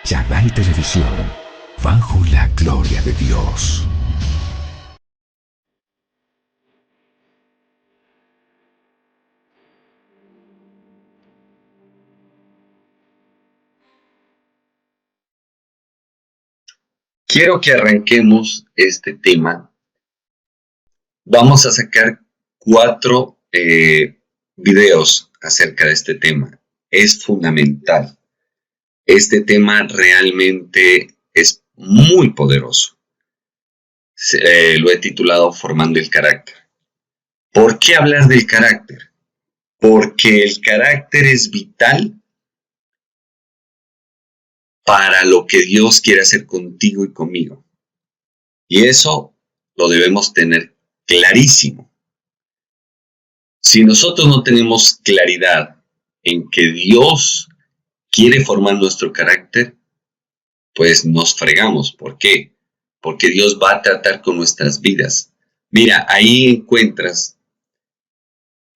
Canal Televisión, bajo la gloria de Dios. Quiero que arranquemos este tema. Vamos a sacar 4 videos acerca de este tema. Es fundamental. Este tema realmente es muy poderoso. Lo he titulado Formando el carácter. ¿Por qué hablar del carácter? Porque el carácter es vital para lo que Dios quiere hacer contigo y conmigo. Y eso lo debemos tener clarísimo. Si nosotros no tenemos claridad en que Dios quiere formar nuestro carácter, pues nos fregamos. ¿Por qué? Porque Dios va a tratar con nuestras vidas. Mira, ahí encuentras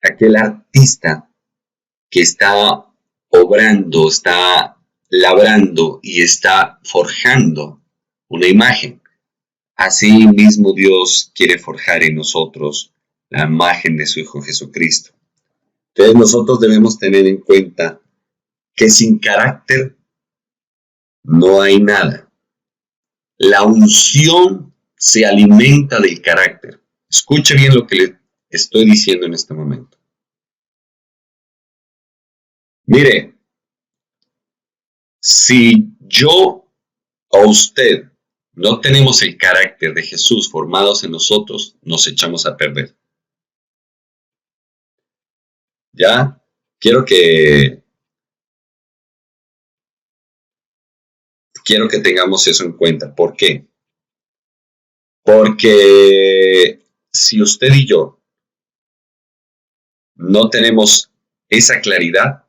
aquel artista que está obrando, está labrando y está forjando una imagen. Así mismo Dios quiere forjar en nosotros la imagen de su Hijo Jesucristo. Entonces nosotros debemos tener en cuenta que sin carácter no hay nada. La unción se alimenta del carácter. Escuche bien lo que le estoy diciendo en este momento. Mire, si yo o usted no tenemos el carácter de Jesús formados en nosotros, nos echamos a perder. ¿Ya? Quiero que tengamos eso en cuenta. ¿Por qué? Porque si usted y yo no tenemos esa claridad,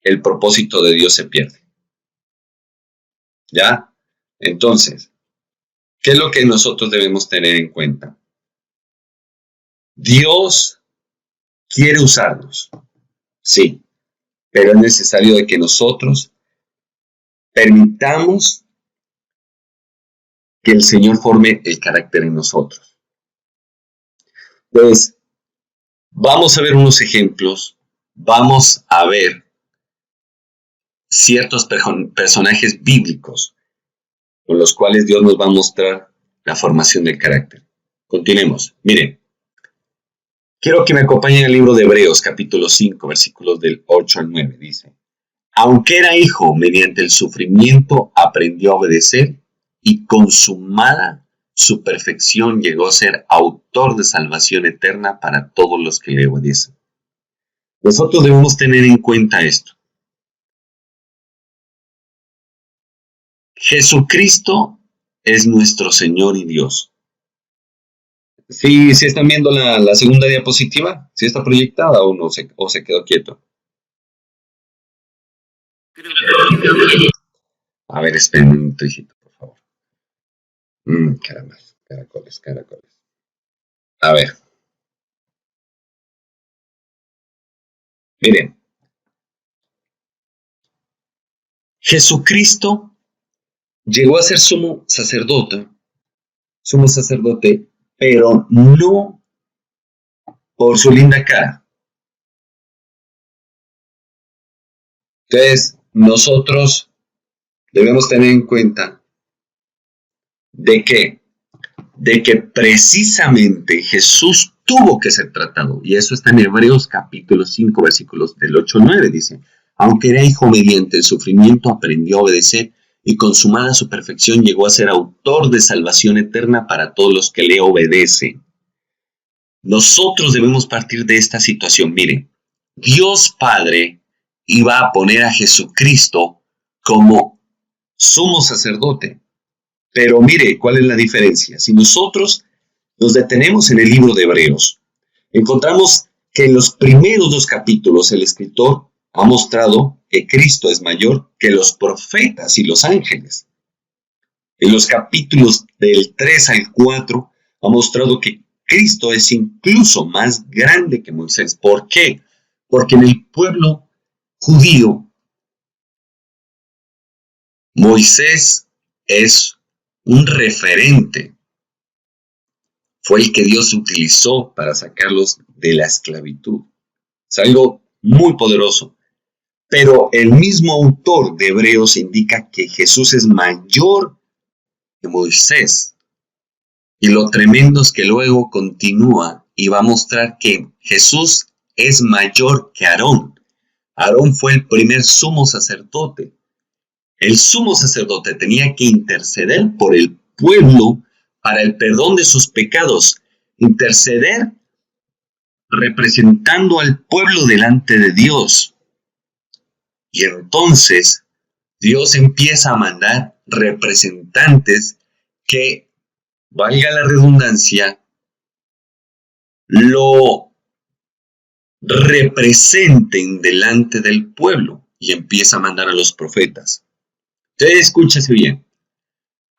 el propósito de Dios se pierde. ¿Ya? Entonces, ¿qué es lo que nosotros debemos tener en cuenta? Dios quiere usarnos, sí, pero es necesario de que nosotros permitamos que el Señor forme el carácter en nosotros. Pues vamos a ver unos ejemplos, vamos a ver ciertos personajes bíblicos con los cuales Dios nos va a mostrar la formación del carácter. Continuemos. Miren, quiero que me acompañen al libro de Hebreos, capítulo 5, versículos del 8 al 9. Dice, aunque era hijo, mediante el sufrimiento aprendió a obedecer y consumada su perfección llegó a ser autor de salvación eterna para todos los que le obedecen. Nosotros debemos tener en cuenta esto. Jesucristo es nuestro Señor y Dios. ¿Sí están viendo la segunda diapositiva? ¿Sí está proyectada o no o se quedó quieto? A ver, esperen un minuto, hijito, por favor. Caramba, caracoles. A ver. Miren. Jesucristo llegó a ser sumo sacerdote, pero no por su linda cara. Entonces, nosotros debemos tener en cuenta de que precisamente Jesús tuvo que ser tratado. Y eso está en Hebreos capítulo 5, versículos del 8 al 9. Dice, aunque era hijo mediante el sufrimiento, aprendió a obedecer y consumada su perfección llegó a ser autor de salvación eterna para todos los que le obedecen. Nosotros debemos partir de esta situación. Miren, Dios Padre iba a poner a Jesucristo como sumo sacerdote. Pero mire, ¿cuál es la diferencia? Si nosotros nos detenemos en el libro de Hebreos, encontramos que en los primeros 2 capítulos el escritor ha mostrado que Cristo es mayor que los profetas y los ángeles. En los capítulos del 3 al 4 ha mostrado que Cristo es incluso más grande que Moisés. ¿Por qué? Porque en el pueblo judío Moisés es un referente. Fue el que Dios utilizó para sacarlos de la esclavitud. Es algo muy poderoso. Pero el mismo autor de Hebreos indica que Jesús es mayor que Moisés. Y lo tremendo es que luego continúa y va a mostrar que Jesús es mayor que Aarón. Aarón fue el primer sumo sacerdote. El sumo sacerdote tenía que interceder por el pueblo para el perdón de sus pecados. Interceder representando al pueblo delante de Dios. Y entonces Dios empieza a mandar representantes que, valga la redundancia, lo representen delante del pueblo, y empieza a mandar a los profetas. Entonces, escúchese bien.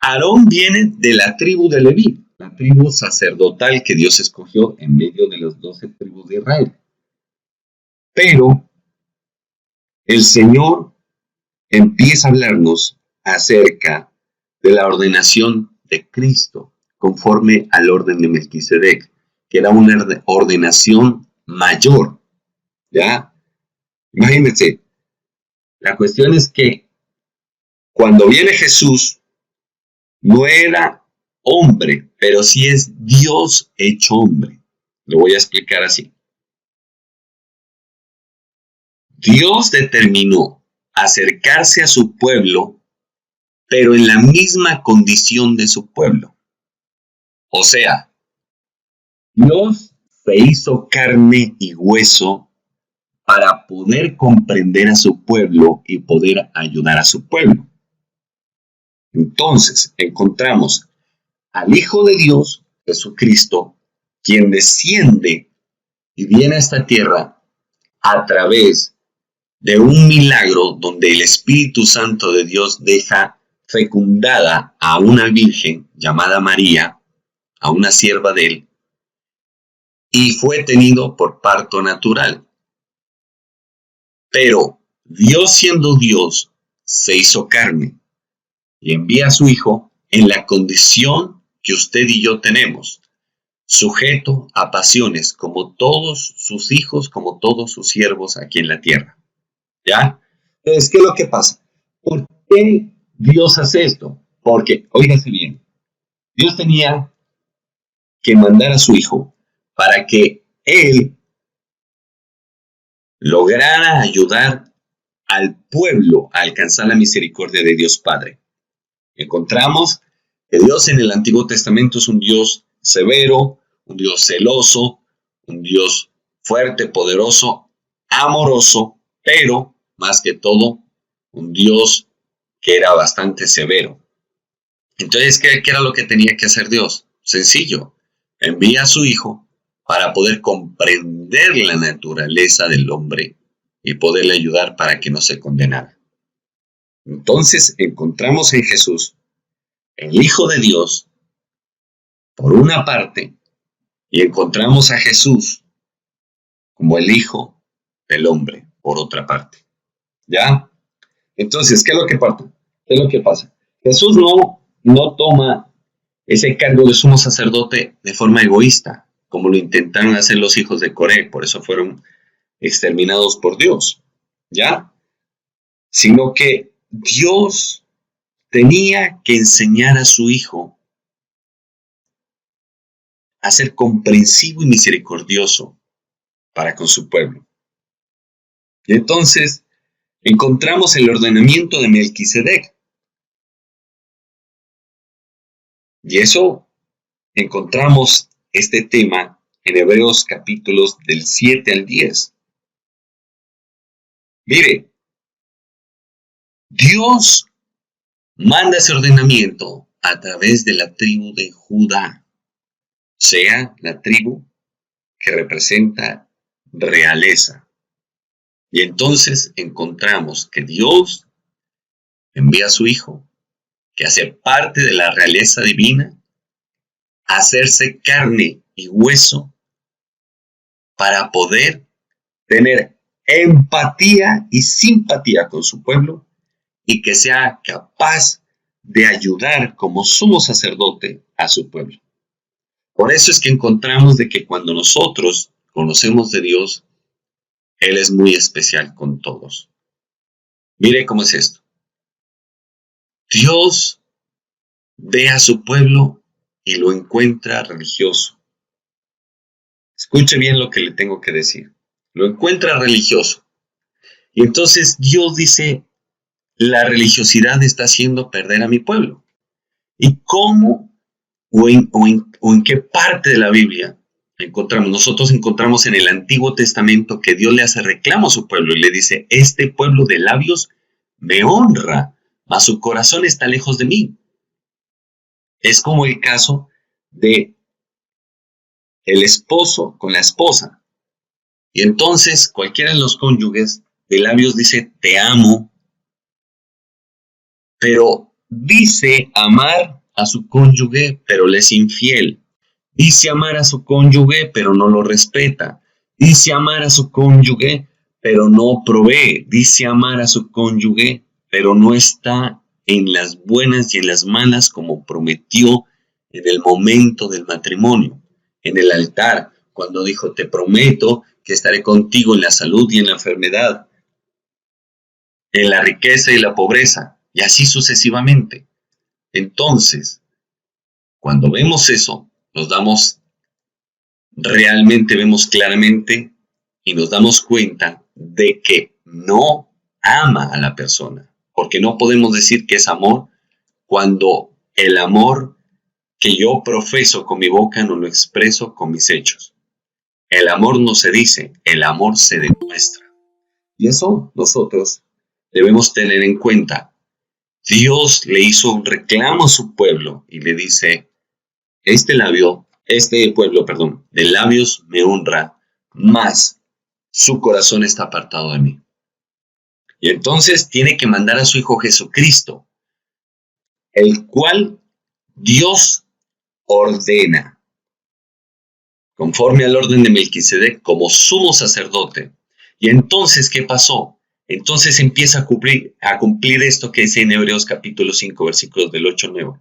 Aarón viene de la tribu de Leví, la tribu sacerdotal que Dios escogió en medio de las 12 tribus de Israel. Pero el Señor empieza a hablarnos acerca de la ordenación de Cristo, conforme al orden de Melquisedec, que era una ordenación mayor. ¿Ya? Imagínense, la cuestión es que cuando viene Jesús, no era hombre, pero sí es Dios hecho hombre. Lo voy a explicar así. Dios determinó acercarse a su pueblo, pero en la misma condición de su pueblo. O sea, Dios se hizo carne y hueso para poder comprender a su pueblo y poder ayudar a su pueblo. Entonces, encontramos al Hijo de Dios, Jesucristo, quien desciende y viene a esta tierra a través de un milagro donde el Espíritu Santo de Dios deja fecundada a una virgen llamada María, a una sierva de él, y fue tenido por parto natural. Pero Dios, siendo Dios, se hizo carne y envía a su Hijo en la condición que usted y yo tenemos, sujeto a pasiones como todos sus hijos, como todos sus siervos aquí en la tierra. ¿Ya? Entonces, ¿qué es lo que pasa? ¿Por qué Dios hace esto? Porque, óigase bien, Dios tenía que mandar a su Hijo para que Él lograra ayudar al pueblo a alcanzar la misericordia de Dios Padre. Encontramos que Dios en el Antiguo Testamento es un Dios severo, un Dios celoso, un Dios fuerte, poderoso, amoroso, pero más que todo, un Dios que era bastante severo. Entonces, ¿qué era lo que tenía que hacer Dios? Sencillo, envía a su Hijo para poder comprender la naturaleza del hombre y poderle ayudar para que no se condenara. Entonces, encontramos en Jesús el Hijo de Dios, por una parte, y encontramos a Jesús como el Hijo del hombre, por otra parte. ¿Ya? Entonces, ¿qué es lo que pasa? ¿Qué es lo que pasa? Jesús no toma ese cargo de sumo sacerdote de forma egoísta, como lo intentaron hacer los hijos de Coré, por eso fueron exterminados por Dios. ¿Ya? Sino que Dios tenía que enseñar a su Hijo a ser comprensivo y misericordioso para con su pueblo. Y entonces encontramos el ordenamiento de Melquisedec. Y eso encontramos este tema en Hebreos capítulos del 7 al 10. Mire, Dios manda ese ordenamiento a través de la tribu de Judá, sea la tribu que representa realeza. Y entonces encontramos que Dios envía a su Hijo, que hace parte de la realeza divina, a hacerse carne y hueso para poder tener empatía y simpatía con su pueblo y que sea capaz de ayudar como sumo sacerdote a su pueblo. Por eso es que encontramos de que cuando nosotros conocemos de Dios, Él es muy especial con todos. Mire cómo es esto. Dios ve a su pueblo y lo encuentra religioso. Escuche bien lo que le tengo que decir. Lo encuentra religioso. Y entonces Dios dice, la religiosidad está haciendo perder a mi pueblo. ¿Y cómo o en qué parte de la Biblia encontramos? Nosotros encontramos en el Antiguo Testamento que Dios le hace reclamo a su pueblo y le dice, este pueblo de labios me honra, mas su corazón está lejos de mí. Es como el caso de el esposo con la esposa. Y entonces cualquiera de los cónyuges de labios dice, te amo, pero dice amar a su cónyuge, pero le es infiel. Dice amar a su cónyuge, pero no lo respeta. Dice amar a su cónyuge, pero no provee. Dice amar a su cónyuge, pero no está en las buenas y en las malas como prometió en el momento del matrimonio, en el altar, cuando dijo, te prometo que estaré contigo en la salud y en la enfermedad, en la riqueza y la pobreza, y así sucesivamente. Entonces, cuando vemos eso, vemos claramente y nos damos cuenta de que no ama a la persona, porque no podemos decir que es amor cuando el amor que yo profeso con mi boca no lo expreso con mis hechos. El amor no se dice, el amor se demuestra. Y eso nosotros debemos tener en cuenta. Dios le hizo un reclamo a su pueblo y le dice, este pueblo, de labios me honra, mas su corazón está apartado de mí. Y entonces tiene que mandar a su Hijo Jesucristo, el cual Dios ordena, conforme al orden de Melquisedec, como sumo sacerdote. Y entonces, ¿qué pasó? Entonces empieza a cumplir esto que dice en Hebreos capítulo 5, versículos del 8 al 9,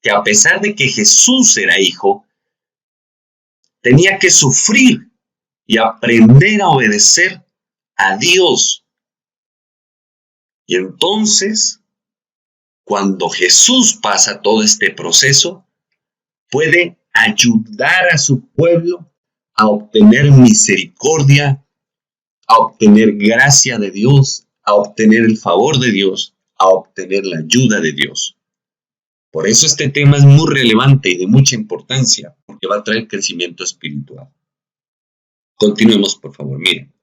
que a pesar de que Jesús era hijo, tenía que sufrir y aprender a obedecer a Dios. Y entonces, cuando Jesús pasa todo este proceso, puede ayudar a su pueblo a obtener misericordia, a obtener gracia de Dios, a obtener el favor de Dios, a obtener la ayuda de Dios. Por eso este tema es muy relevante y de mucha importancia, porque va a traer crecimiento espiritual. Continuemos, por favor, miren.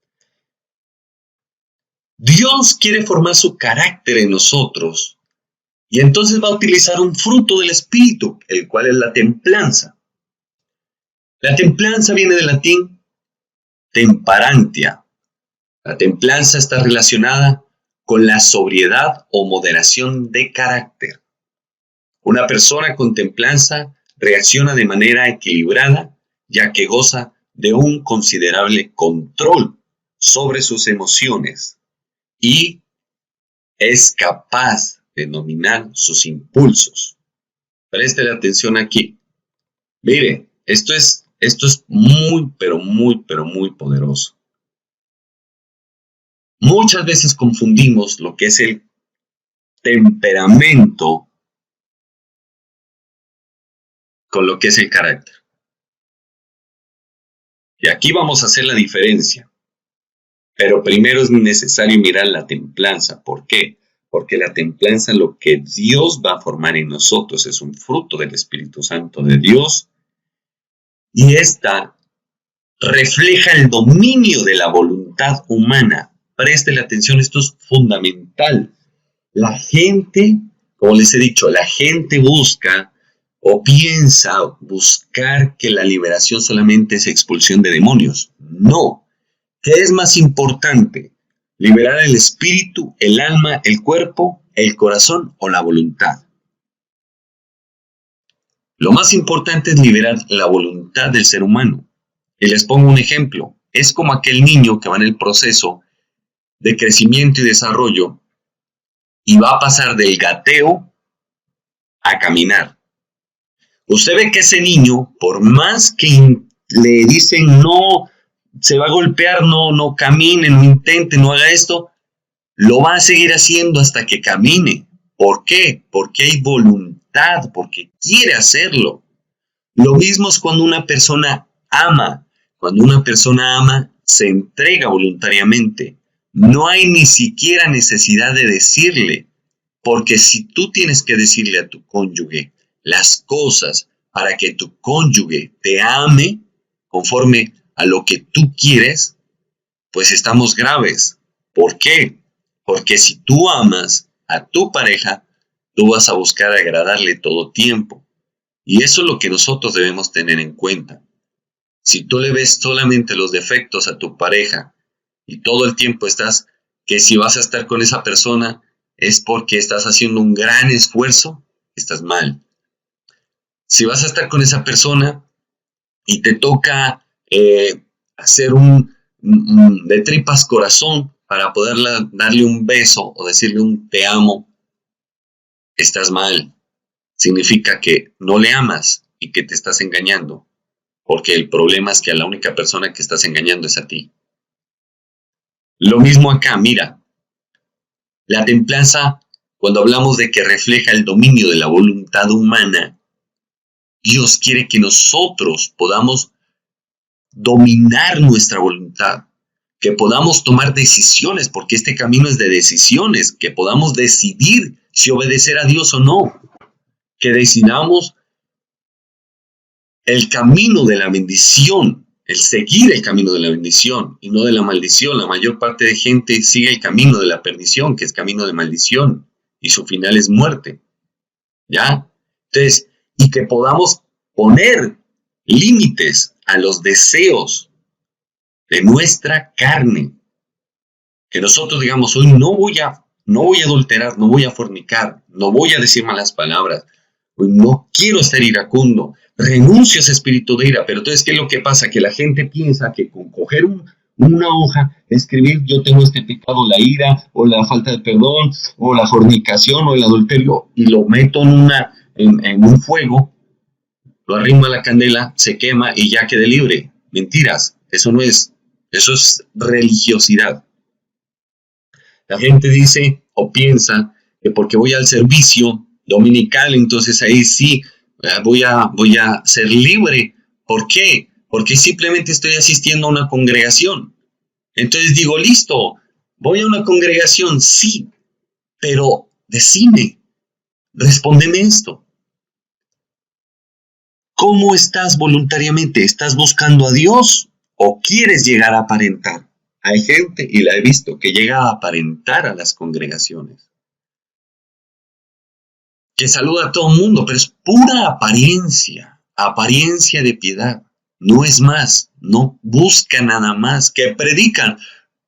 Dios quiere formar su carácter en nosotros y entonces va a utilizar un fruto del Espíritu, el cual es la templanza. La templanza viene del latín temparantia. La templanza está relacionada con la sobriedad o moderación de carácter. Una persona con templanza reacciona de manera equilibrada, ya que goza de un considerable control sobre sus emociones y es capaz de dominar sus impulsos. Preste atención aquí. Mire, esto es muy, pero muy poderoso. Muchas veces confundimos lo que es el temperamento con lo que es el carácter. Y aquí vamos a hacer la diferencia. Pero primero es necesario mirar la templanza. ¿Por qué? Porque la templanza, lo que Dios va a formar en nosotros, es un fruto del Espíritu Santo de Dios. Y esta refleja el dominio de la voluntad humana. Préstele atención, esto es fundamental. La gente, como les he dicho, la gente busca o piensa buscar que la liberación solamente es expulsión de demonios. No. ¿Qué es más importante? ¿Liberar el espíritu, el alma, el cuerpo, el corazón o la voluntad? Lo más importante es liberar la voluntad del ser humano. Y les pongo un ejemplo. Es como aquel niño que va en el proceso de crecimiento y desarrollo y va a pasar del gateo a caminar. Usted ve que ese niño, por más que le dicen no, se va a golpear, no camine, no intente, no haga esto, lo va a seguir haciendo hasta que camine. ¿Por qué? Porque hay voluntad, porque quiere hacerlo. Lo mismo es cuando una persona ama. Cuando una persona ama, se entrega voluntariamente. No hay ni siquiera necesidad de decirle, porque si tú tienes que decirle a tu cónyuge las cosas para que tu cónyuge te ame conforme a lo que tú quieres, pues estamos graves. ¿Por qué? Porque si tú amas a tu pareja, tú vas a buscar agradarle todo tiempo. Y eso es lo que nosotros debemos tener en cuenta. Si tú le ves solamente los defectos a tu pareja y todo el tiempo estás, que si vas a estar con esa persona es porque estás haciendo un gran esfuerzo, estás mal. Si vas a estar con esa persona y te toca hacer de tripas corazón para poder darle un beso o decirle un te amo, estás mal. Significa que no le amas y que te estás engañando, porque el problema es que a la única persona que estás engañando es a ti. Lo mismo acá, mira, la templanza, cuando hablamos de que refleja el dominio de la voluntad humana, Dios quiere que nosotros podamos dominar nuestra voluntad, que podamos tomar decisiones, porque este camino es de decisiones, que podamos decidir si obedecer a Dios o no, que decidamos el camino de la bendición, el seguir el camino de la bendición y no de la maldición. La mayor parte de gente sigue el camino de la perdición, que es camino de maldición, y su final es muerte. ¿Ya? Entonces, y que podamos poner límites a los deseos de nuestra carne. Que nosotros digamos, hoy no voy a adulterar, no voy a fornicar, no voy a decir malas palabras, hoy no quiero estar iracundo, renuncio a ese espíritu de ira. Pero entonces, ¿qué es lo que pasa? Que la gente piensa que con coger una hoja, escribir yo tengo este pecado, la ira, o la falta de perdón, o la fornicación, o el adulterio, y lo meto en un fuego, lo arrimo a la candela, se quema y ya quedé libre. Mentiras, eso no es, eso es religiosidad. La gente dice o piensa que porque voy al servicio dominical, entonces ahí sí voy a ser libre. ¿Por qué? Porque simplemente estoy asistiendo a una congregación. Entonces digo, listo, voy a una congregación, sí, pero decime, respóndeme esto. ¿Cómo estás voluntariamente? ¿Estás buscando a Dios o quieres llegar a aparentar? Hay gente, y la he visto, que llega a aparentar a las congregaciones, que saluda a todo el mundo, pero es pura apariencia de piedad. No es más, no busca nada más, que predican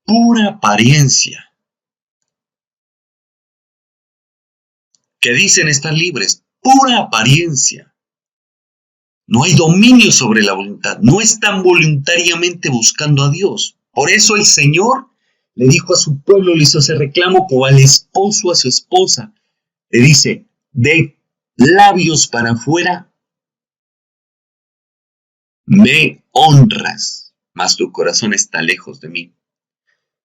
pura apariencia. Que dicen estar libres, pura apariencia. No hay dominio sobre la voluntad, no están voluntariamente buscando a Dios. Por eso el Señor le dijo a su pueblo, le hizo ese reclamo como al esposo a su esposa. Le dice, de labios para afuera me honras, mas tu corazón está lejos de mí.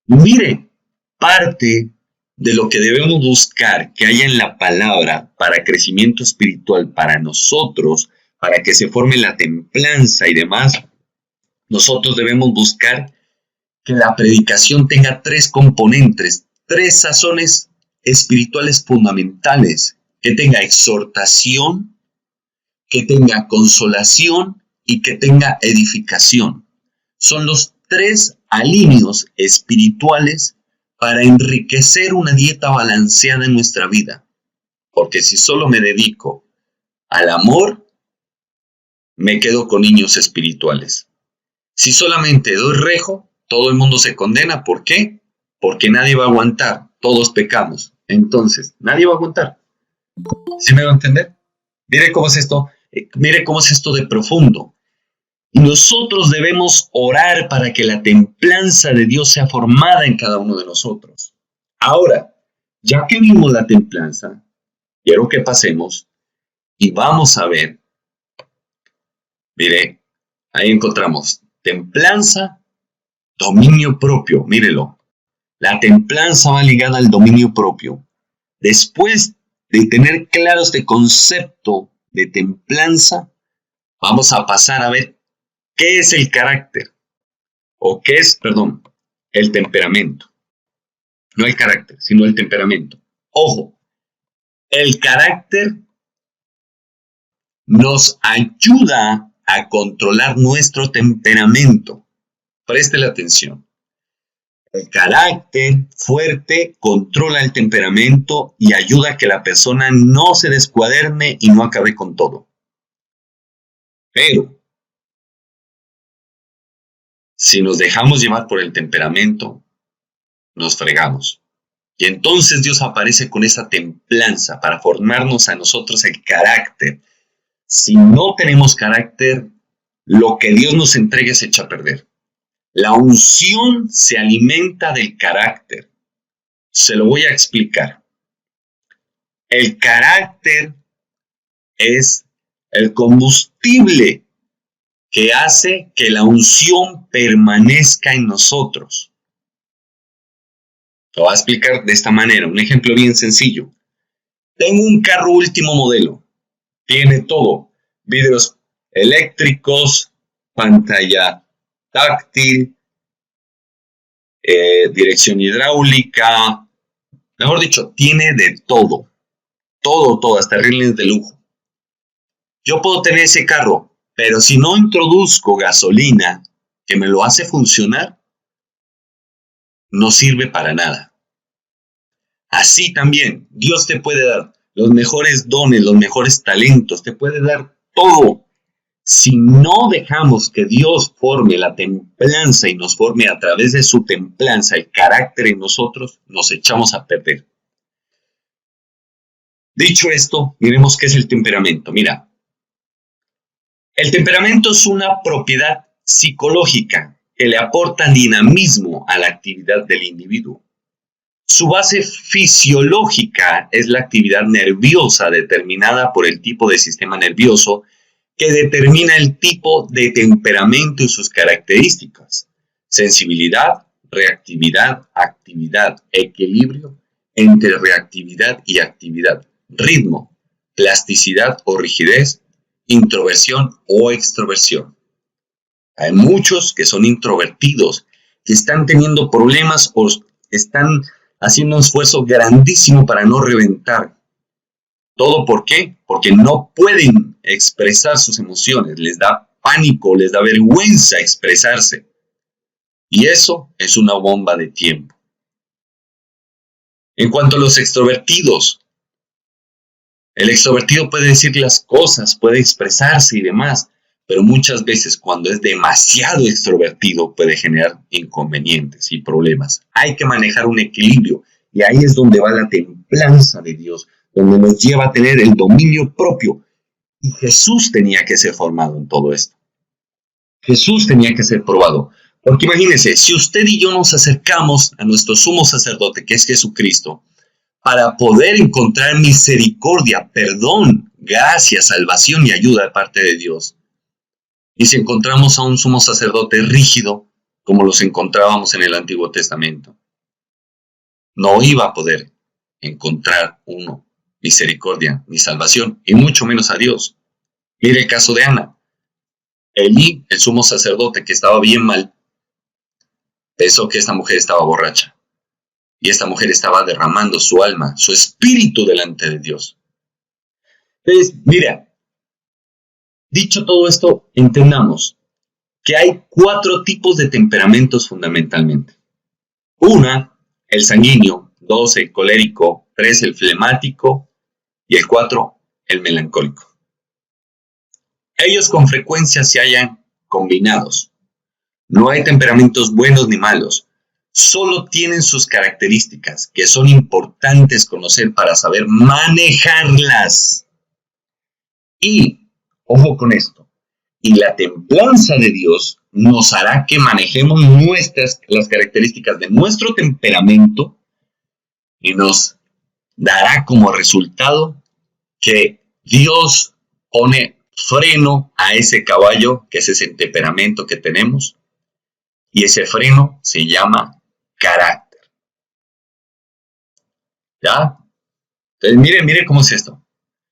Y mire, parte de lo que debemos buscar que haya en la palabra para crecimiento espiritual para nosotros, para que se forme la templanza y demás, nosotros debemos buscar que la predicación tenga 3 componentes, 3 sazones espirituales fundamentales, que tenga exhortación, que tenga consolación y que tenga edificación. Son los 3 alineos espirituales para enriquecer una dieta balanceada en nuestra vida. Porque si solo me dedico al amor, me quedo con niños espirituales. Si solamente doy rejo, todo el mundo se condena. ¿Por qué? Porque nadie va a aguantar. Todos pecamos. Entonces, nadie va a aguantar. ¿Sí me va a entender? Mire cómo es esto. Mire cómo es esto de profundo. Y nosotros debemos orar para que la templanza de Dios sea formada en cada uno de nosotros. Ahora, Ya que vimos la templanza, quiero que pasemos y vamos a ver, mire, ahí encontramos templanza, dominio propio, mírelo. La templanza va ligada al dominio propio. Después de tener claro este concepto de templanza, vamos a pasar a ver qué es el carácter, o qué es, perdón, el temperamento. No el carácter, sino el temperamento. Ojo, el carácter nos ayuda a controlar nuestro temperamento. Préstele atención. El carácter fuerte controla el temperamento y ayuda a que la persona no se descuaderne y no acabe con todo. Pero, si nos dejamos llevar por el temperamento, nos fregamos. Y entonces Dios aparece con esa templanza para formarnos a nosotros el carácter. Si no tenemos carácter, lo que Dios nos entregue se echa a perder. La unción se alimenta del carácter. Se lo voy a explicar. El carácter es el combustible que hace que la unción permanezca en nosotros. Lo voy a explicar de esta manera, un ejemplo bien sencillo. Tengo un carro último modelo. Tiene todo. Vidrios eléctricos, pantalla táctil, dirección hidráulica. Mejor dicho, tiene de todo. Todo, hasta rines de lujo. Yo puedo tener ese carro, pero si no introduzco gasolina que me lo hace funcionar, no sirve para nada. Así también, Dios te puede dar los mejores dones, los mejores talentos, te puede dar todo. Si no dejamos que Dios forme la templanza y nos forme a través de su templanza el carácter en nosotros, nos echamos a perder. Dicho esto, miremos qué es el temperamento. Mira, el temperamento es una propiedad psicológica que le aporta dinamismo a la actividad del individuo. Su base fisiológica es la actividad nerviosa determinada por el tipo de sistema nervioso que determina el tipo de temperamento y sus características. Sensibilidad, reactividad, actividad, equilibrio entre reactividad y actividad, ritmo, plasticidad o rigidez, introversión o extroversión. Hay muchos que son introvertidos, que están teniendo problemas o están haciendo un esfuerzo grandísimo para no reventar. ¿Todo por qué? Porque no pueden expresar sus emociones, les da pánico, les da vergüenza expresarse. Y eso es una bomba de tiempo. En cuanto a los extrovertidos, el extrovertido puede decir las cosas, puede expresarse y demás, pero muchas veces cuando es demasiado extrovertido puede generar inconvenientes y problemas. Hay que manejar un equilibrio y ahí es donde va la templanza de Dios, donde nos lleva a tener el dominio propio. Y Jesús tenía que ser formado en todo esto. Jesús tenía que ser probado. Porque imagínense, si usted y yo nos acercamos a nuestro sumo sacerdote, que es Jesucristo, para poder encontrar misericordia, perdón, gracia, salvación y ayuda de parte de Dios, y si encontramos a un sumo sacerdote rígido, como los encontrábamos en el Antiguo Testamento, no iba a poder encontrar uno misericordia ni salvación, y mucho menos a Dios. Mire el caso de Ana. Elí, el sumo sacerdote, que estaba bien mal, pensó que esta mujer estaba borracha. Y esta mujer estaba derramando su alma, su espíritu delante de Dios. Entonces, mira, dicho todo esto, entendamos que hay 4 tipos de temperamentos fundamentalmente. 1, el sanguíneo. 2, el colérico. 3, el flemático. Y el 4, el melancólico. Ellos con frecuencia se hallan combinados. No hay temperamentos buenos ni malos. Solo tienen sus características que son importantes conocer para saber manejarlas. Y, ojo con esto, y la templanza de Dios nos hará que manejemos las características de nuestro temperamento y nos dará como resultado que Dios pone freno a ese caballo, que es ese temperamento que tenemos, y ese freno se llama carácter. ¿Ya? Entonces, miren cómo es esto.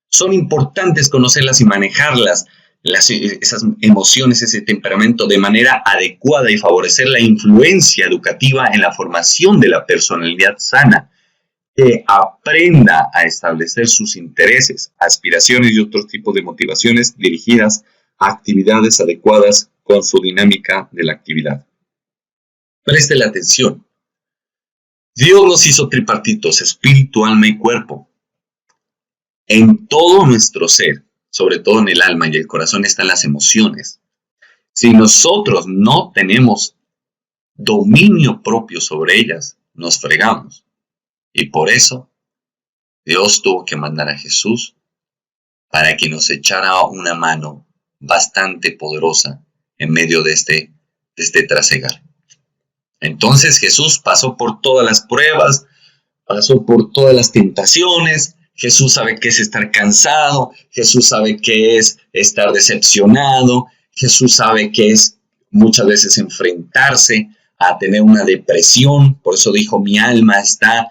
Son importantes conocerlas y manejarlas, esas emociones, ese temperamento de manera adecuada y favorecer la influencia educativa en la formación de la personalidad sana, que aprenda a establecer sus intereses, aspiraciones y otros tipos de motivaciones dirigidas a actividades adecuadas con su dinámica de la actividad. Preste la atención. Dios nos hizo tripartitos, espíritu, alma y cuerpo. En todo nuestro ser, sobre todo en el alma y el corazón, están las emociones. Si nosotros no tenemos dominio propio sobre ellas, nos fregamos. Y por eso, Dios tuvo que mandar a Jesús para que nos echara una mano bastante poderosa en medio de este trasegar. Entonces Jesús pasó por todas las pruebas, pasó por todas las tentaciones. Jesús sabe qué es estar cansado, Jesús sabe qué es estar decepcionado, Jesús sabe qué es muchas veces enfrentarse a tener una depresión. Por eso dijo, mi alma está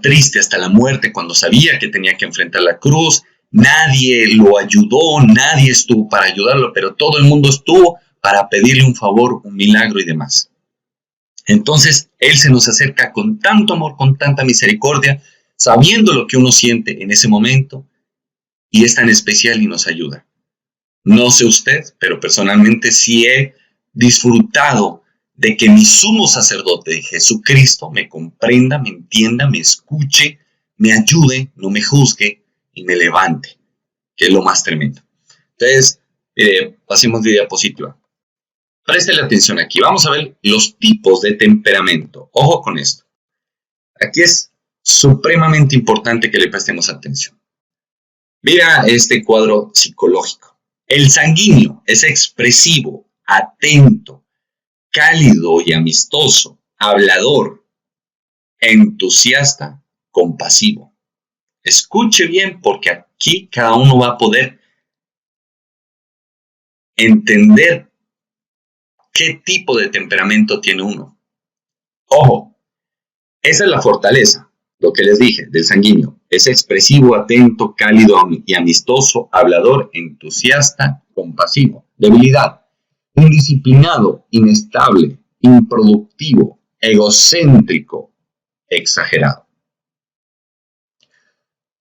triste hasta la muerte, cuando sabía que tenía que enfrentar la cruz. Nadie lo ayudó, nadie estuvo para ayudarlo, pero todo el mundo estuvo para pedirle un favor, un milagro y demás. Entonces, Él se nos acerca con tanto amor, con tanta misericordia, sabiendo lo que uno siente en ese momento, y es tan especial y nos ayuda. No sé usted, pero personalmente sí he disfrutado de que mi sumo sacerdote, Jesucristo, me comprenda, me entienda, me escuche, me ayude, no me juzgue y me levante, que es lo más tremendo. Entonces, pasemos de diapositiva. Préstele atención aquí. Vamos a ver los tipos de temperamento. Ojo con esto. Aquí es supremamente importante que le prestemos atención. Mira este cuadro psicológico. El sanguíneo es expresivo, atento, cálido y amistoso, hablador, entusiasta, compasivo. Escuche bien, porque aquí cada uno va a poder entender qué tipo de temperamento tiene uno. Ojo, esa es la fortaleza, lo que les dije, del sanguíneo. Es expresivo, atento, cálido y amistoso, hablador, entusiasta, compasivo. Debilidad: indisciplinado, inestable, improductivo, egocéntrico, exagerado.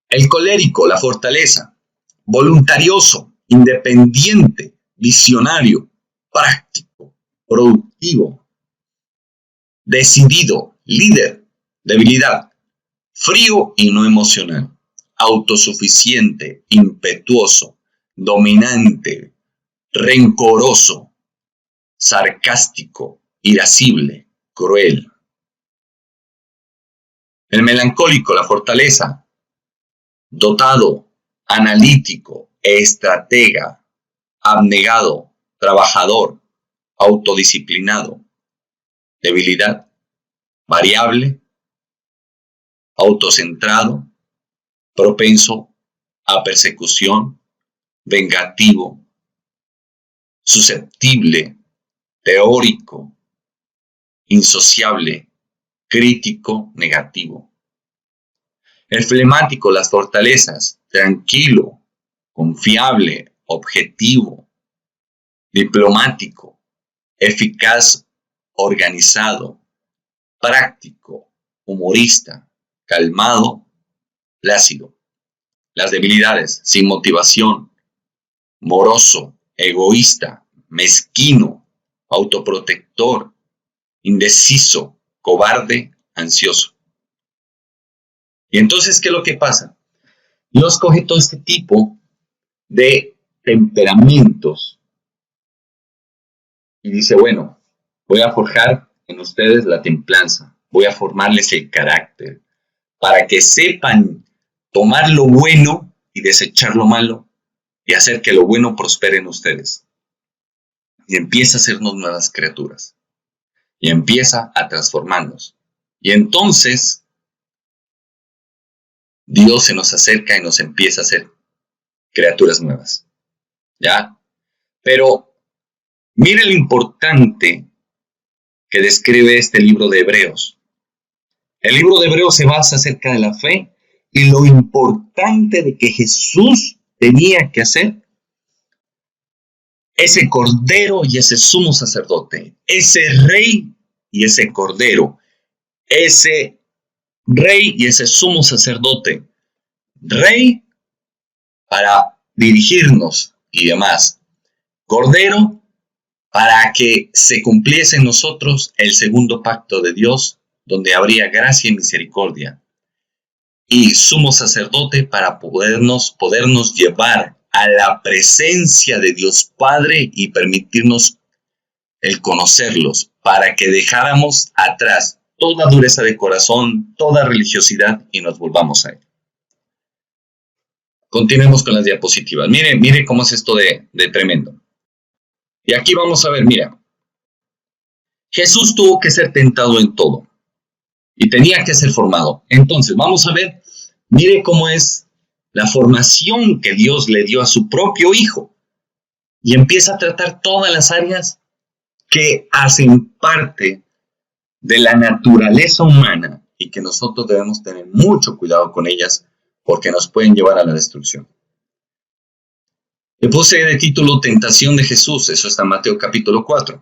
El colérico, la fortaleza: voluntarioso, independiente, visionario, práctico, productivo, decidido, líder. Debilidad: frío y no emocional, autosuficiente, impetuoso, dominante, rencoroso, sarcástico, irascible, cruel. El melancólico, la fortaleza: dotado, analítico, estratega, abnegado, trabajador, autodisciplinado. Debilidad: variable, autocentrado, propenso a persecución, vengativo, susceptible, teórico, insociable, crítico, negativo. El flemático, las fortalezas: tranquilo, confiable, objetivo, diplomático, eficaz, organizado, práctico, humorista, calmado, plácido. Las debilidades: sin motivación, moroso, egoísta, mezquino, autoprotector, indeciso, cobarde, ansioso. Y entonces, ¿qué es lo que pasa? Dios coge todo este tipo de temperamentos y dice, bueno, voy a forjar en ustedes la templanza, voy a formarles el carácter, para que sepan tomar lo bueno y desechar lo malo, y hacer que lo bueno prospere en ustedes. Y empieza a hacernos nuevas criaturas. Y empieza a transformarnos. Y entonces Dios se nos acerca y nos empieza a hacer criaturas nuevas. ¿Ya? Pero mire lo importante que describe este libro de Hebreos. El libro de Hebreos se basa acerca de la fe y lo importante de que Jesús tenía que hacer ese cordero y ese sumo sacerdote, ese rey y ese cordero, ese rey y ese sumo sacerdote, rey para dirigirnos y demás, cordero para que se cumpliese en nosotros el segundo pacto de Dios, donde habría gracia y misericordia, y sumo sacerdote para podernos llevar a la presencia de Dios Padre y permitirnos el conocerlos, para que dejáramos atrás toda dureza de corazón, toda religiosidad y nos volvamos a Él. Continuemos con las diapositivas. Mire cómo es esto de tremendo. Y aquí vamos a ver, mira. Jesús tuvo que ser tentado en todo y tenía que ser formado. Entonces, vamos a ver, mire cómo es la formación que Dios le dio a su propio Hijo. Y empieza a tratar todas las áreas que hacen parte de la naturaleza humana y que nosotros debemos tener mucho cuidado con ellas porque nos pueden llevar a la destrucción. Le puse de título Tentación de Jesús, eso está en Mateo capítulo 4.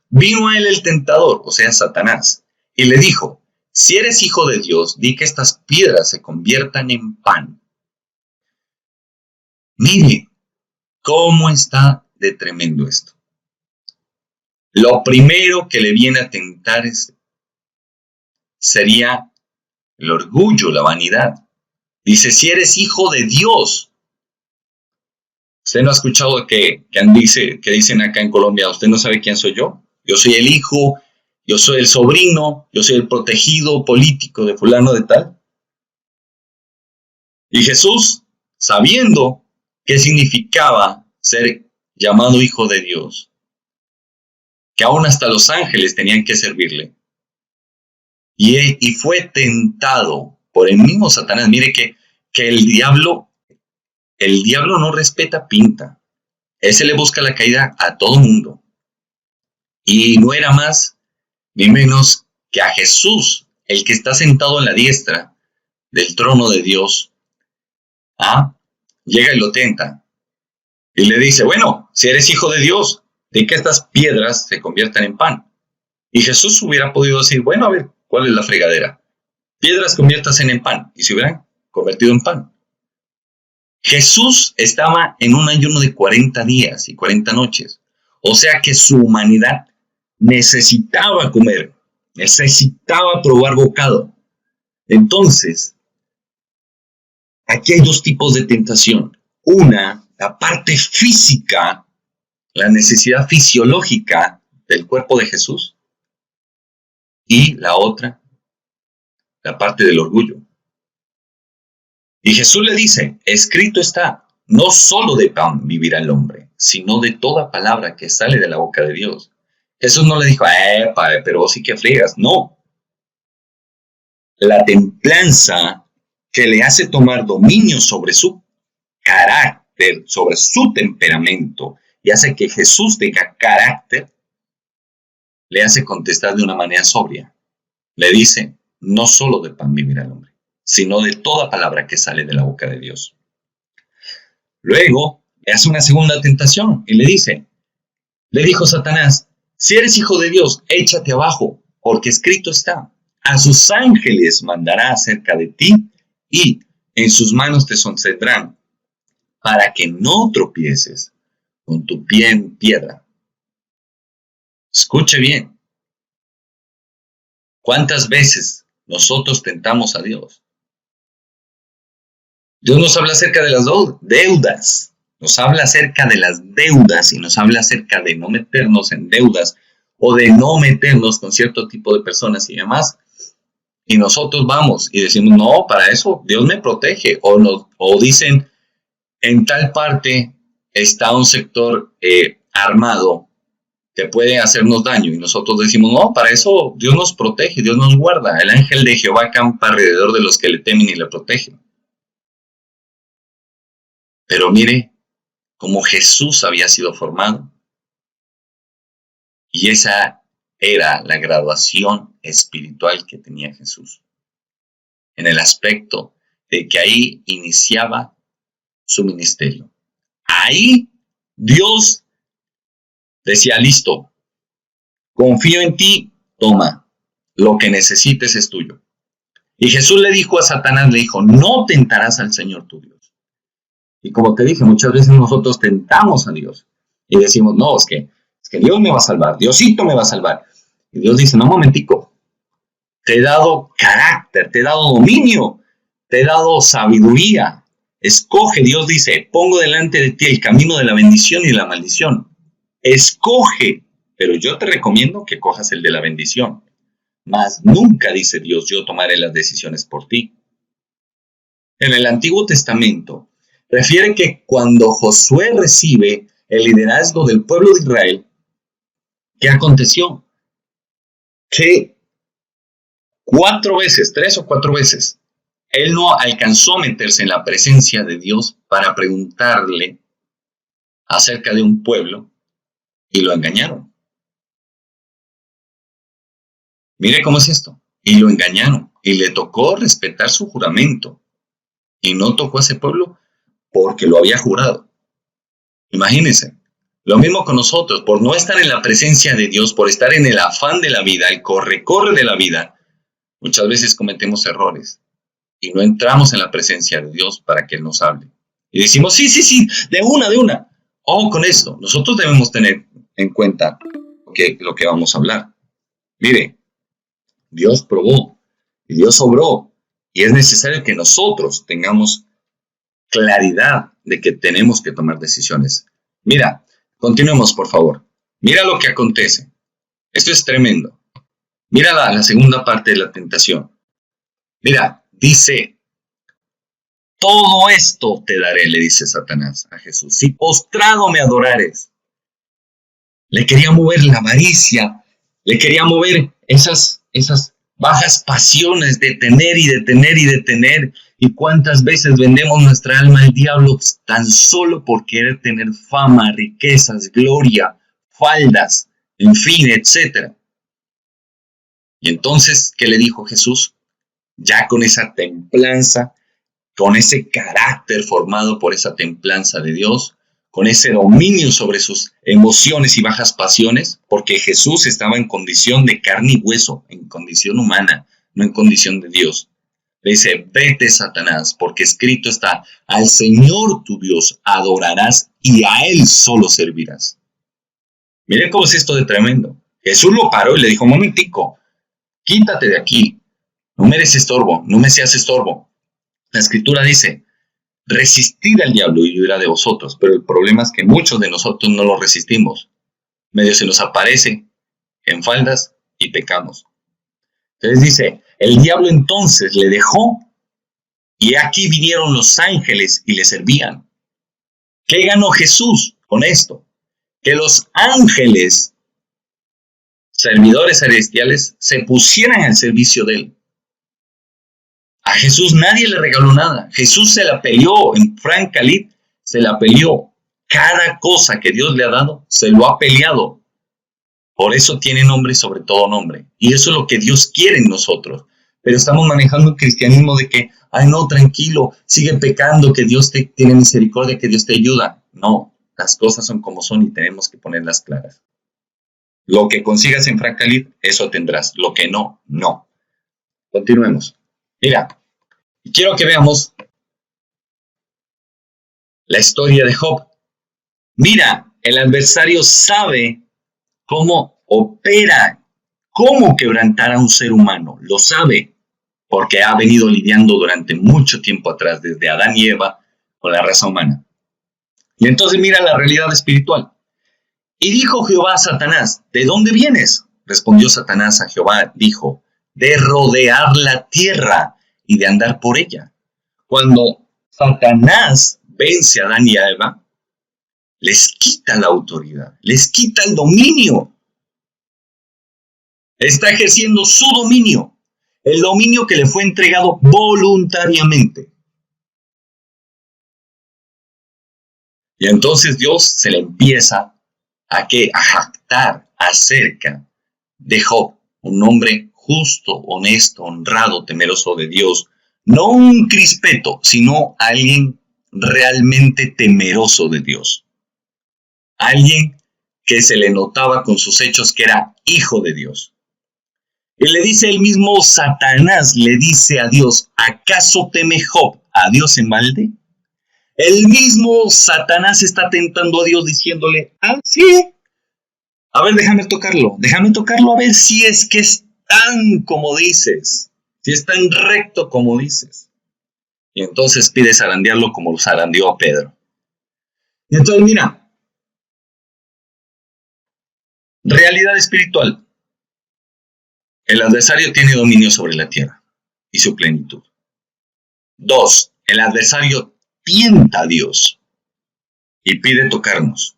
Vino a él el tentador, o sea, Satanás, y le dijo, si eres hijo de Dios, di que estas piedras se conviertan en pan. Mire cómo está de tremendo esto. Lo primero que le viene a tentar sería el orgullo, la vanidad. Dice, si eres hijo de Dios. ¿Usted no ha escuchado que dicen acá en Colombia, usted no sabe quién soy yo? Yo soy el hijo, yo soy el sobrino, yo soy el protegido político de fulano de tal. Y Jesús, sabiendo qué significaba ser llamado hijo de Dios, que aún hasta los ángeles tenían que servirle, y fue tentado por el mismo Satanás. Mire que el diablo no respeta pinta. Ese le busca la caída a todo mundo. Y no era más ni menos que a Jesús, el que está sentado en la diestra del trono de Dios. Llega y lo tenta. Y le dice, bueno, si eres hijo de Dios, di que estas piedras se conviertan en pan. Y Jesús hubiera podido decir, bueno, a ver, ¿cuál es la fregadera? Piedras conviértanse en pan. Y se hubieran convertido en pan. Jesús estaba en un ayuno de 40 días y 40 noches. O sea que su humanidad necesitaba comer, necesitaba probar bocado. Entonces, aquí hay dos tipos de tentación. Una, la parte física, la necesidad fisiológica del cuerpo de Jesús. Y la otra, la parte del orgullo. Y Jesús le dice, escrito está, no solo de pan vivirá el hombre, sino de toda palabra que sale de la boca de Dios. Jesús no le dijo, padre, pero vos sí que friegas. No. La templanza que le hace tomar dominio sobre su carácter, sobre su temperamento, y hace que Jesús tenga carácter, le hace contestar de una manera sobria. Le dice, no solo de pan vivirá el hombre, sino de toda palabra que sale de la boca de Dios. Luego, le hace una segunda tentación y le dijo Satanás, si eres hijo de Dios, échate abajo, porque escrito está, a sus ángeles mandará acerca de ti y en sus manos te sostendrán, para que no tropieces con tu pie en piedra. Escuche bien. ¿Cuántas veces nosotros tentamos a Dios? Dios nos habla acerca de las deudas, nos habla acerca de las deudas y nos habla acerca de no meternos en deudas o de no meternos con cierto tipo de personas y demás. Y nosotros vamos y decimos, no, para eso Dios me protege. O dicen, en tal parte está un sector armado que puede hacernos daño. Y nosotros decimos, no, para eso Dios nos protege, Dios nos guarda. El ángel de Jehová campa alrededor de los que le temen y le protegen. Pero mire cómo Jesús había sido formado. Y esa era la graduación espiritual que tenía Jesús. En el aspecto de que ahí iniciaba su ministerio. Ahí Dios decía, listo, confío en ti, toma, lo que necesites es tuyo. Y Jesús le dijo a Satanás, le dijo, no tentarás al Señor tu Dios. Y como te dije, muchas veces nosotros tentamos a Dios y decimos, no, es que Dios me va a salvar, Diosito me va a salvar. Y Dios dice, no, momentico, te he dado carácter, te he dado dominio, te he dado sabiduría. Escoge, Dios dice, pongo delante de ti el camino de la bendición y de la maldición. Escoge, pero yo te recomiendo que cojas el de la bendición. Mas nunca, dice Dios, yo tomaré las decisiones por ti. En el Antiguo Testamento, refiere que cuando Josué recibe el liderazgo del pueblo de Israel, ¿qué aconteció? Que 3 o 4 veces, él no alcanzó a meterse en la presencia de Dios para preguntarle acerca de un pueblo y lo engañaron. Mire cómo es esto. Y lo engañaron y le tocó respetar su juramento y no tocó a ese pueblo porque lo había jurado. Imagínense. Lo mismo con nosotros, por no estar en la presencia de Dios, por estar en el afán de la vida, el corre de la vida, muchas veces cometemos errores y no entramos en la presencia de Dios para que Él nos hable. Y decimos, sí, de una. Ojo con esto, nosotros debemos tener en cuenta lo que vamos a hablar. Mire, Dios probó y Dios obró y es necesario que nosotros tengamos claridad de que tenemos que tomar decisiones. Mira, continuemos por favor. Mira lo que acontece. Esto es tremendo. Mira la segunda parte de la tentación. Mira, dice, todo esto te daré, le dice Satanás a Jesús, si postrado me adorares. Le quería mover la avaricia, le quería mover esas bajas pasiones de tener y de tener y de tener. ¿Y cuántas veces vendemos nuestra alma al diablo tan solo por querer tener fama, riquezas, gloria, faldas, en fin, etcétera? Y entonces, ¿qué le dijo Jesús? Ya con esa templanza, con ese carácter formado por esa templanza de Dios, con ese dominio sobre sus emociones y bajas pasiones, porque Jesús estaba en condición de carne y hueso, en condición humana, no en condición de Dios. Le dice, vete Satanás, porque escrito está, al Señor tu Dios adorarás y a Él solo servirás. Miren cómo es esto de tremendo. Jesús lo paró y le dijo, momentico, quítate de aquí, no me eres estorbo, no me seas estorbo. La Escritura dice, resistid al diablo y huirá de vosotros, pero el problema es que muchos de nosotros no lo resistimos. Medio se nos aparece en faldas y pecamos. Entonces dice, el diablo entonces le dejó y aquí vinieron los ángeles y le servían. ¿Qué ganó Jesús con esto? Que los ángeles, servidores celestiales, se pusieran al servicio de él. A Jesús nadie le regaló nada. Jesús se la peleó en Francalit, se la peleó. Cada cosa que Dios le ha dado, se lo ha peleado. Por eso tiene nombre sobre todo nombre. Y eso es lo que Dios quiere en nosotros. Pero estamos manejando un cristianismo de que, ay no, tranquilo, sigue pecando, que Dios te tiene misericordia, que Dios te ayuda. No, las cosas son como son y tenemos que ponerlas claras. Lo que consigas en Francalit, eso tendrás. Lo que no, no. Continuemos. Mira, quiero que veamos la historia de Job. Mira, el adversario sabe cómo opera, cómo quebrantar a un ser humano. Lo sabe, porque ha venido lidiando durante mucho tiempo atrás, desde Adán y Eva, con la raza humana. Y entonces mira la realidad espiritual. Y dijo Jehová a Satanás, ¿de dónde vienes? Respondió Satanás a Jehová, dijo, de rodear la tierra y de andar por ella. Cuando Satanás vence a Adán y a Eva, les quita la autoridad, les quita el dominio. Está ejerciendo su dominio, el dominio que le fue entregado voluntariamente. Y entonces Dios se le empieza a jactar acerca de Job, un hombre justo, honesto, honrado, temeroso de Dios. No un crispeto, sino alguien realmente temeroso de Dios. Alguien que se le notaba con sus hechos que era hijo de Dios. Y le dice el mismo Satanás, le dice a Dios, ¿acaso teme Job a Dios en balde? El mismo Satanás está tentando a Dios diciéndole, sí, a ver, déjame tocarlo a ver si es que es tan como dices, si es tan recto como dices. Y entonces pide zarandearlo como zarandeó a Pedro. Y entonces mira, realidad espiritual. El adversario tiene dominio sobre la tierra y su plenitud. 2. El adversario tienta a Dios y pide tocarnos.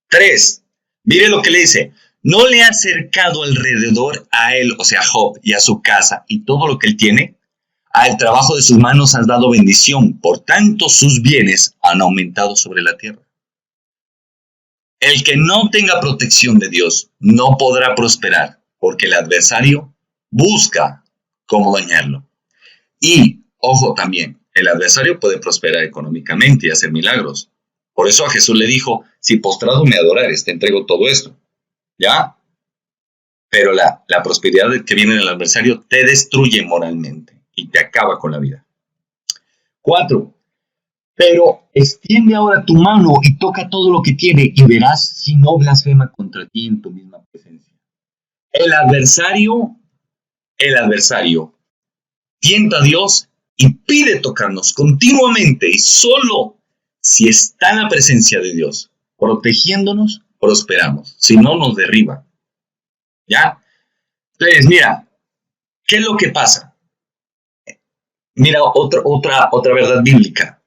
3. Mire lo que le dice. ¿No le ha acercado alrededor a él, o sea, a Job, y a su casa y todo lo que él tiene? Al trabajo de sus manos has dado bendición, por tanto sus bienes han aumentado sobre la tierra. El que no tenga protección de Dios no podrá prosperar, porque el adversario busca cómo dañarlo. Y, ojo también, el adversario puede prosperar económicamente y hacer milagros. Por eso a Jesús le dijo, si postrado me adorares, te entrego todo esto. ¿Ya? Pero la prosperidad que viene del adversario te destruye moralmente y te acaba con la vida. 4. Pero extiende ahora tu mano y toca todo lo que tiene y verás si no blasfema contra ti en tu misma presencia. El adversario tienta a Dios y pide tocarnos continuamente y solo si está en la presencia de Dios, protegiéndonos, prosperamos. Si no, nos derriba. ¿Ya? Entonces, mira, ¿qué es lo que pasa? Mira, otra verdad bíblica.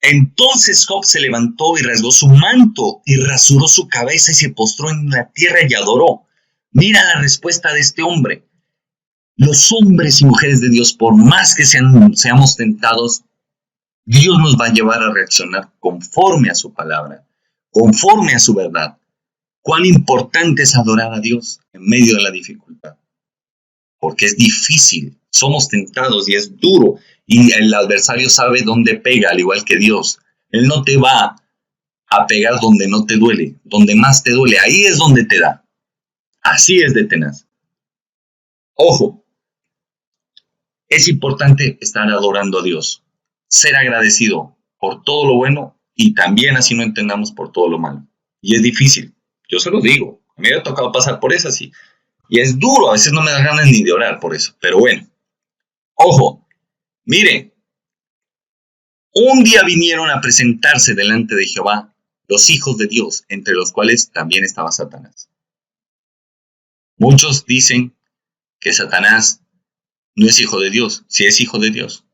Entonces Job se levantó y rasgó su manto y rasuró su cabeza y se postró en la tierra y adoró. Mira la respuesta de este hombre. Los hombres y mujeres de Dios, por más que seamos tentados, Dios nos va a llevar a reaccionar conforme a su palabra, conforme a su verdad. Cuán importante es adorar a Dios en medio de la dificultad. Porque es difícil, somos tentados y es duro. Y el adversario sabe dónde pega, al igual que Dios. Él no te va a pegar donde no te duele, donde más te duele. Ahí es donde te da. Así es de tenaz. Ojo, es importante estar adorando a Dios. Ser agradecido por todo lo bueno y también así no entendamos por todo lo malo. Y es difícil, yo se lo digo. A mí me ha tocado pasar por eso así. Y es duro, a veces no me da ganas ni de orar por eso. Pero bueno, ojo. Mire, un día vinieron a presentarse delante de Jehová los hijos de Dios, entre los cuales también estaba Satanás. Muchos dicen que Satanás no es hijo de Dios, sí es hijo de Dios.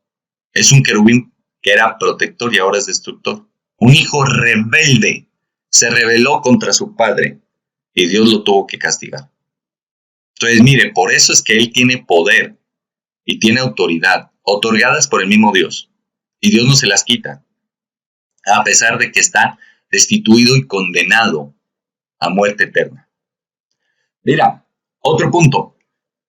Es un querubín que era protector y ahora es destructor. Un hijo rebelde se rebeló contra su padre y Dios lo tuvo que castigar. Entonces, mire, por eso es que él tiene poder y tiene autoridad otorgadas por el mismo Dios. Y Dios no se las quita, a pesar de que está destituido y condenado a muerte eterna. Mira, otro punto.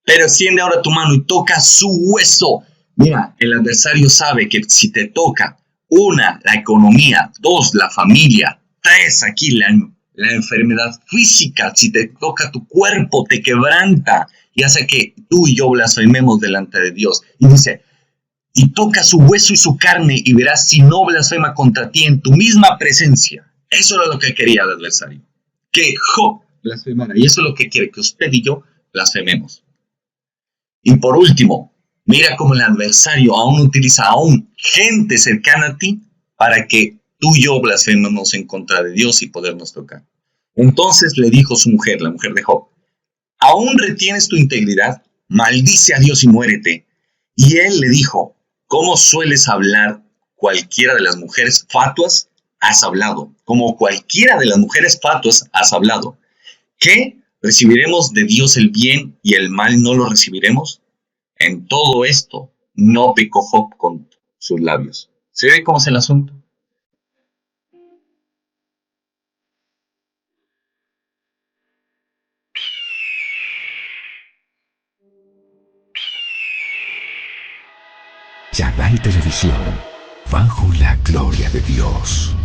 Pero extiende ahora tu mano y toca su hueso. Mira, el adversario sabe que si te toca, 1, la economía, 2, la familia, 3, aquí la enfermedad física, si te toca tu cuerpo, te quebranta y hace que tú y yo blasfememos delante de Dios. Y dice, y toca su hueso y su carne y verás si no blasfema contra ti en tu misma presencia. Eso era lo que quería el adversario. Que Job blasfemara. Y eso es lo que quiere, que usted y yo blasfememos. Y por último, mira cómo el adversario aún utiliza gente cercana a ti para que tú y yo blasfememos en contra de Dios y podernos tocar. Entonces le dijo su mujer, la mujer de Job, ¿aún retienes tu integridad? Maldice a Dios y muérete. Y él le dijo, ¿cómo sueles hablar cualquiera de las mujeres fatuas? Has hablado. Como cualquiera de las mujeres fatuas has hablado. ¿Qué? ¿Recibiremos de Dios el bien y el mal no lo recibiremos? En todo esto no pecó Job con sus labios. ¿Se ve cómo es el asunto? Shaddai Televisión, bajo la gloria de Dios.